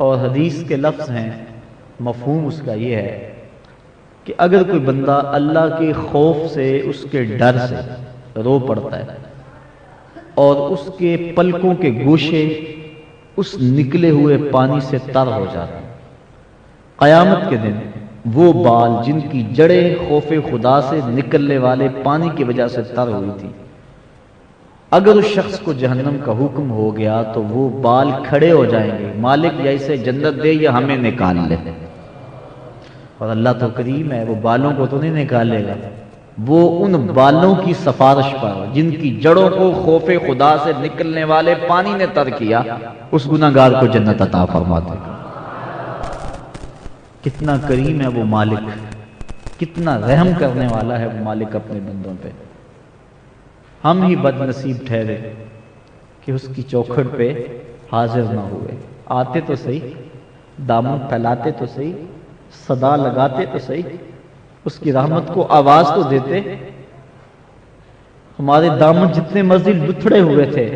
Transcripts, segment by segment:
اور حدیث کے لفظ ہیں، مفہوم اس کا یہ ہے کہ اگر کوئی بندہ اللہ کے خوف سے، اس کے ڈر سے رو پڑتا ہے اور اس کے پلکوں کے گوشے اس نکلے ہوئے پانی سے تر ہو جاتے ہیں، قیامت کے دن وہ بال جن کی جڑیں خوف خدا سے نکلنے والے پانی کی وجہ سے تر ہوئی تھی، اگر اس شخص کو جہنم کا حکم ہو گیا تو وہ بال کھڑے ہو جائیں گے، مالک یا اسے جنت دے یا ہمیں نکال لے۔ اور اللہ تو کریم ہے، وہ بالوں کو تو نہیں نکالے گا، وہ ان بالوں کی سفارش پر جن کی جڑوں کو خوف خدا سے نکلنے والے پانی نے تر کیا، اس گناہگار کو جنت عطا فرما دے گا۔ کتنا کریم ہے وہ مالک، کتنا رحم کرنے والا ہے وہ مالک اپنے بندوں پہ۔ ہم ہی بد نصیب ٹھہرے کہ اس کی چوکھٹ پہ حاضر نہ ہوئے، آتے تو صحیح، دامن پھیلاتے تو صحیح، صدا لگاتے تو صحیح، اس کی رحمت کو آواز تو دیتے۔ ہمارے دامن جتنے مرضی لتھڑے ہوئے تھے،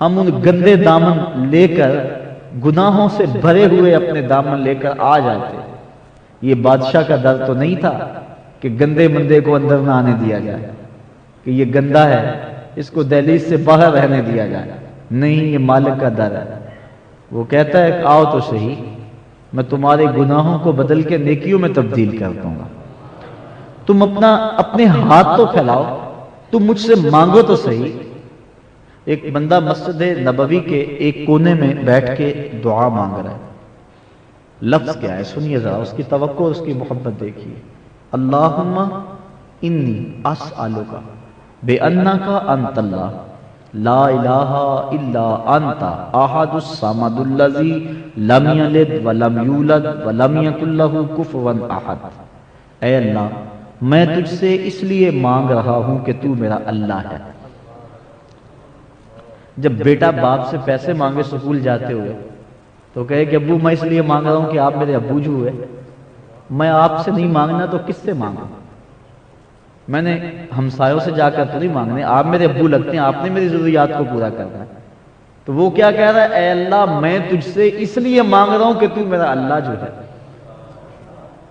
ہم ان گندے دامن لے کر، گناہوں سے بھرے ہوئے اپنے دامن لے کر آ جاتے۔ یہ بادشاہ کا در تو نہیں تھا کہ گندے مندے کو اندر نہ آنے دیا جائے، کہ یہ گندا ہے اس کو دہلیز سے باہر رہنے دیا جائے، نہیں، یہ مالک کا در ہے۔ وہ کہتا ہے کہ آؤ تو صحیح، میں تمہارے گناہوں کو بدل کے نیکیوں میں تبدیل کر دوں گا، تم اپنے ہاتھ تو پھیلاؤ، تم مجھ سے مانگو تو صحیح۔ ایک بندہ مسجد نبوی کے ایک کونے میں بیٹھ کے دعا مانگ رہا ہے، لفظ کیا ہے سنیے ذرا، اس کی توقع اور اس کی محبت دیکھیے۔ اللہم انی اسألک بأنک انت اللہ لا الہ الا انت احد الصمد الذی لم یلد ولم یولد ولم یکن لہ کفوا احد۔ اے اللہ، میں تجھ سے اس لیے مانگ رہا ہوں کہ تو میرا اللہ ہے۔ جب بیٹا باپ سے پیسے مانگے سکول جاتے ہوئے تو کہے کہ ابو میں اس لیے مانگ رہا ہوں کہ آپ میرے ابو جو ہوئے، میں آپ سے نہیں مانگنا تو کس سے مانگوں؟ میں نے ہمسایوں سے جا کر تو نہیں مانگنے، آپ میرے ابو لگتے ہیں، آپ نے میری ضروریات کو پورا کرنا ہے۔ تو وہ کیا کہہ رہا ہے؟ اے اللہ، میں تجھ سے اس لیے مانگ رہا ہوں کہ تو میرا اللہ جو ہے،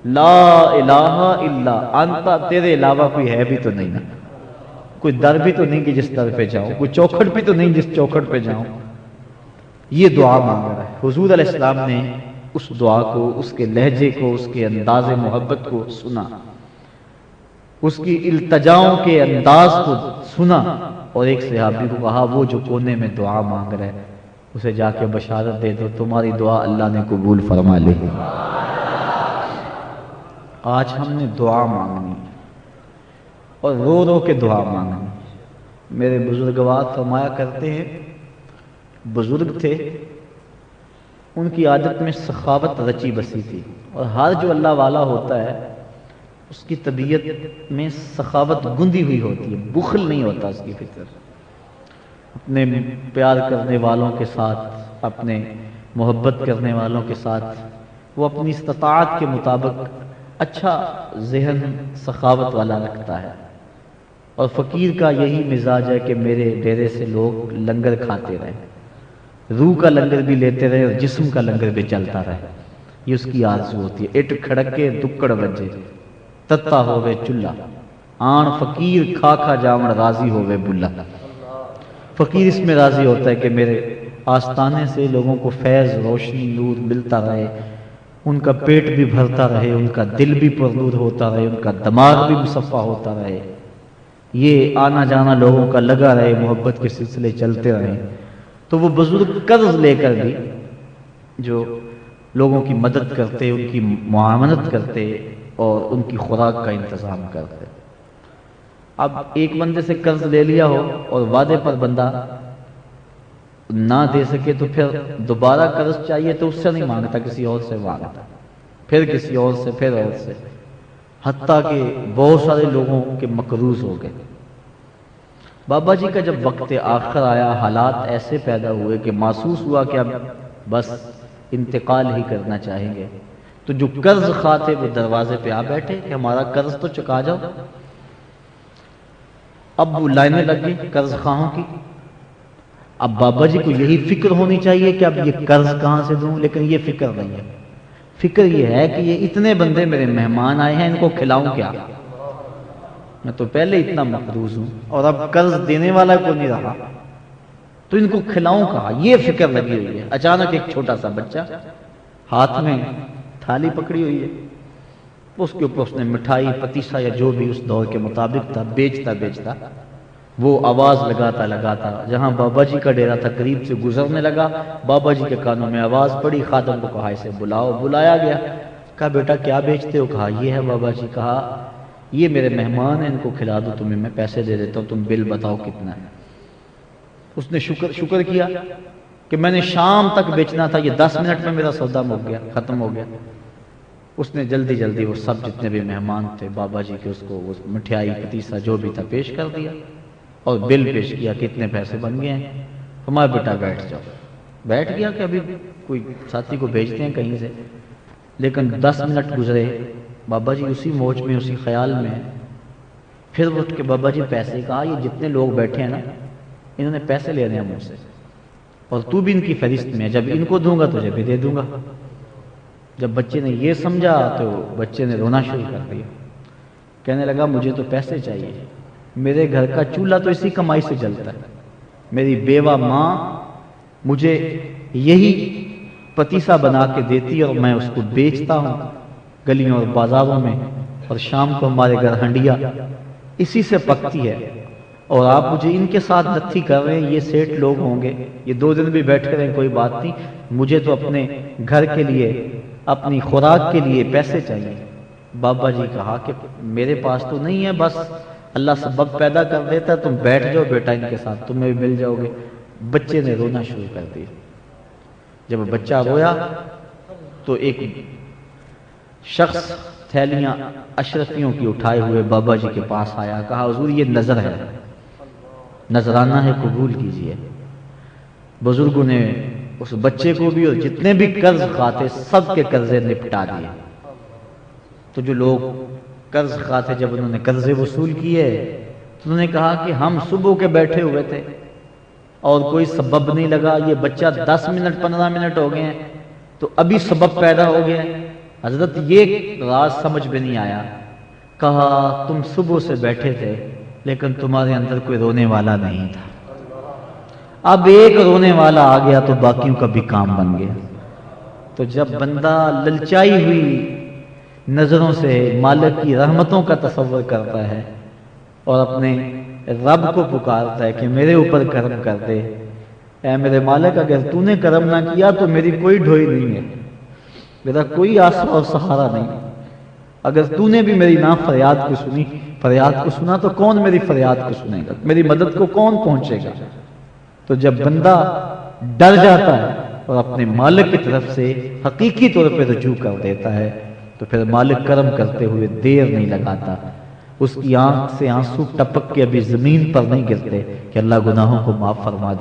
لا الہ الا انت، تیرے علاوہ کوئی ہے بھی تو نہیں نا، کوئی در بھی تو نہیں کہ جس در پہ جاؤں، کوئی چوکھٹ بھی تو نہیں جس چوکھٹ پہ جاؤں۔ یہ دعا مانگ رہا ہے۔ حضور علیہ السلام نے اس دعا کو، اس کے لہجے کو، اس کے انداز محبت کو سنا، اس کی التجاؤں کے انداز کو سنا، اور ایک صحابی کو کہا وہ جو کونے میں دعا مانگ رہا ہے اسے جا کے بشارت دے دو تمہاری دعا اللہ نے قبول فرما لی۔ آج ہم نے دعا مانگنی اور رو رو کے دعا مانگنی۔ میرے بزرگوار فرمایا کرتے ہیں، بزرگ تھے، ان کی عادت میں سخاوت رچی بسی تھی، اور ہر جو اللہ والا ہوتا ہے اس کی طبیعت میں سخاوت گندی ہوئی ہوتی ہے، بخل نہیں ہوتا اس کی فطر۔ اپنے پیار کرنے والوں کے ساتھ، اپنے محبت کرنے والوں کے ساتھ وہ اپنی استطاعت کے مطابق اچھا ذہن سخاوت والا رکھتا ہے، اور فقیر کا یہی مزاج ہے کہ میرے ڈیرے سے لوگ لنگر کھاتے رہے، روح کا لنگر بھی لیتے رہے اور جسم کا لنگر بھی چلتا رہے، یہ اس کی آرزو ہوتی ہے۔ اٹ کھڑکے دکڑ بجے تتا ہوئے چلہ، آن فقیر کھا کھا جامن راضی ہوئے بلا۔ فقیر اس میں راضی ہوتا ہے کہ میرے آستانے سے لوگوں کو فیض، روشنی، نور ملتا رہے، ان کا پیٹ بھی بھرتا رہے، ان کا دل بھی پرنور ہوتا رہے، ان کا دماغ بھی مصفا ہوتا رہے، یہ آنا جانا لوگوں کا لگا رہے، محبت کے سلسلے چلتے رہے۔ تو وہ بزرگ قرض لے کر بھی جو لوگوں کی مدد کرتے، ان کی معاونت کرتے اور ان کی خوراک کا انتظام کرتے۔ اب ایک بندے سے قرض لے لیا ہو اور وعدے پر بندہ نہ دے سکے تو پھر دوبارہ قرض چاہیے تو اس سے نہیں مانگتا، کسی اور سے مانگتا، پھر کسی اور سے، پھر اور سے، حتیٰ کہ بہت سارے لوگوں کے مقروض ہو گئے۔ بابا جی کا جب وقت آخر آیا، حالات ایسے پیدا ہوئے کہ محسوس ہوا کہ اب بس انتقال ہی کرنا چاہیں گے، تو جو قرض خواہ تھے وہ دروازے پہ آ بیٹھے کہ ہمارا قرض تو چکا جاؤ۔ اب وہ لائنیں لگ گئی قرض خواہوں کی، اب بابا جی کو یہی فکر ہونی چاہیے کہ اب یہ قرض کہاں سے دوں، لیکن یہ فکر نہیں ہے۔ فکر یہ ہے کہ یہ اتنے بندے میرے مہمان آئے ہیں، ان کو کھلاؤں کیا؟ میں تو پہلے اتنا مقروض ہوں اور اب قرض دینے والا کو نہیں رہا، تو ان کو کھلاؤں کہاں؟ یہ فکر لگی ہوئی ہے۔ اچانک ایک چھوٹا سا بچہ ہاتھ میں تھالی پکڑی ہوئی ہے، اس کے اوپر اس نے مٹھائی پتیسا یا جو بھی اس دور کے مطابق تھا بیچتا وہ آواز لگاتا جہاں بابا جی کا ڈیرا تھا قریب سے گزرنے لگا، بابا جی کے کانوں میں آواز پڑی، خادم کو کہا اسے بلاؤ، بلایا گیا، کہا بیٹا کیا بیچتے ہو؟ کہا یہ ہے بابا جی۔ کہا یہ میرے مہمان ہیں، ان کو کھلا دو، تمہیں میں پیسے دے دیتا ہوں، تم بل بتاؤ کتنا ہے۔ اس نے شکر کیا کہ میں نے شام تک بیچنا تھا، یہ 10 منٹ میں میرا سودا ختم ہو گیا۔ اس نے جلدی وہ سب جتنے بھی مہمان تھے بابا جی کے، اس کو وہ مٹھائی پتیسا جو بھی تھا پیش کر دیا اور بل پیش کیا، کتنے پیسے بن گئے ہیں۔ ہمارا بیٹا بیٹھ جاؤ، بیٹھ گیا کہ ابھی کوئی ساتھی کو بھیجتے ہیں کہیں سے، لیکن 10 منٹ گزرے، بابا جی اسی موج میں اسی خیال میں، پھر اٹھ کے بابا جی پیسے، کہا یہ جتنے لوگ بیٹھے ہیں نا انہوں نے پیسے لینے ہیں مجھ سے، اور تو بھی ان کی فہرست میں، جب ان کو دوں گا تجھے بھی دے دوں گا۔ جب بچے نے یہ سمجھا تو بچے نے رونا شروع کر دیا، کہنے لگا مجھے تو پیسے چاہیے، میرے گھر کا چولہا تو اسی کمائی سے جلتا ہے، میری بیوہ ماں مجھے یہی پتیسا بنا کے دیتی اور میں اس کو بیچتا ہوں گلیوں اور بازاروں میں، اور شام کو ہمارے گھر ہنڈیا اسی سے پکتی ہے، اور آپ مجھے ان کے ساتھ نتھی کر رہے ہیں، یہ سیٹ لوگ ہوں گے، یہ 2 دن بھی بیٹھ رہے ہیں کوئی بات نہیں، مجھے تو اپنے گھر کے لیے اپنی خوراک کے لیے پیسے چاہیے۔ بابا جی کہا کہ میرے پاس تو نہیں ہے، بس اللہ سبب پیدا کر دیتا ہے، تم بیٹھ جاؤ بیٹا ان کے ساتھ، تمہیں بھی مل جاؤ گے۔ بچے نے رونا شروع کر دیا۔ جب بچہ رویا تو ایک شخص تھیلیاں اشرفیوں کی اٹھائے ہوئے بابا جی کے پاس آیا، کہا حضور یہ نظر ہے، نذرانہ ہے، قبول کیجئے۔ بزرگوں نے اس بچے کو بھی اور جتنے بھی قرض خواہ سب کے قرضے نپٹا دیے۔ تو جو لوگ قرض خواہ تھے جب انہوں نے قرضے وصول کیے تو انہوں نے کہا کہ ہم صبح کے بیٹھے ہوئے تھے اور کوئی سبب نہیں لگا، یہ بچہ 10 منٹ 15 منٹ ہو گئے ہیں تو ابھی سبب پیدا ہو گیا۔ حضرت یہ راز سمجھ میں نہیں آیا، کہا تم صبح سے بیٹھے تھے لیکن تمہارے اندر کوئی رونے والا نہیں تھا، اب ایک رونے والا آ گیا تو باقیوں کا بھی کام بن گیا۔ تو جب بندہ للچائی ہوئی نظروں سے مالک کی رحمتوں کا تصور کرتا ہے اور اپنے رب کو پکارتا ہے کہ میرے اوپر کرم کر دے، اے میرے مالک اگر تو نے کرم نہ کیا تو میری کوئی ڈھوئی نہیں ہے، میرا کوئی آسرا اور سہارا نہیں، اگر تو نے بھی میری نہ فریاد کو سنا تو کون میری فریاد کو سنے گا، میری مدد کو کون پہنچے گا۔ تو جب بندہ ڈر جاتا ہے اور اپنے مالک کی طرف سے حقیقی طور پہ رجوع کر دیتا ہے تو پھر مالک کرم کرتے ہوئے دیر نہیں لگاتا، اس کی آنکھ سے آنسو ٹپک کے ابھی زمین پر نہیں گرتے کہ اللہ گناہوں کو معاف فرما دے۔